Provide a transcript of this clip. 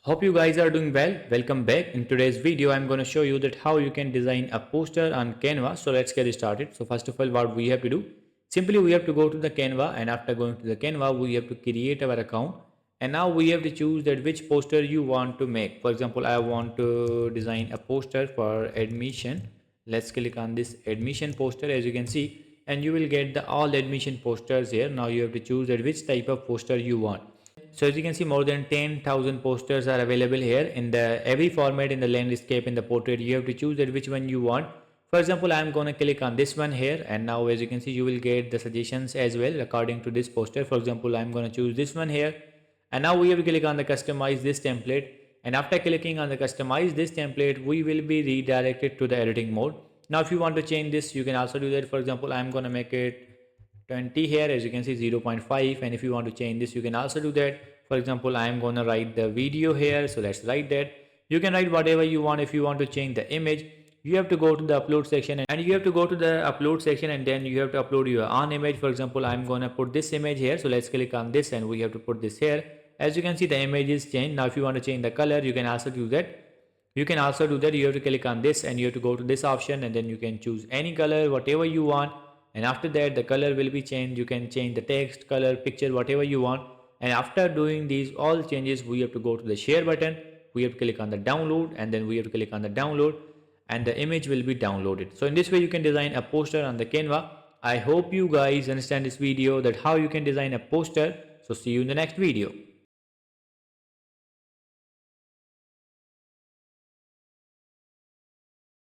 Hope you guys are doing well. Welcome back. In today's video, I'm going to show you that how you can design a poster on Canva. So let's get started. So first of all, what we have to do, simply we have to go to the Canva, and after going to the Canva, we have to create our account. And now we have to choose that which poster you want to make. For example, I want to design a poster for admission. Let's click on this admission poster, as you can see, and you will get the all admission posters here. Now you have to choose that which type of poster you want. So as you can see, more than 10,000 posters are available here in the every format, in the landscape, in the portrait. You have to choose that which one you want. For example, I'm going to click on this one here, and now as you can see, you will get the suggestions as well according to this poster. For example, I'm going to choose this one here, and now we have to click on the customize this template. And after clicking on the customize this template, we will be redirected to the editing mode. Now if you want to change this, you can also do that. For example, I'm going to make it 20 here, as you can see 0.5, and if you want to change this, you can also do that. For example, I am going to write the video here, so let's write that. You can write whatever you want. If you want to change the image, you have to go to the upload section, and you have to go to the upload section, and then you have to upload your own image. For example, I'm going to put this image here, so let's click on this, and we have to put this here. As you can see, the image is changed. Now if you want to change the color, you can also do that. You have to click on this, and you have to go to this option, and then you can choose any color, whatever you want. And after that, the color will be changed. You can change the text, color, picture, whatever you want. And after doing these all changes, we have to go to the share button. We have to click on the download, and then we have to click on the download, and the image will be downloaded. So in this way, you can design a poster on the Canva. I hope you guys understand this video, that how you can design a poster. So see you in the next video.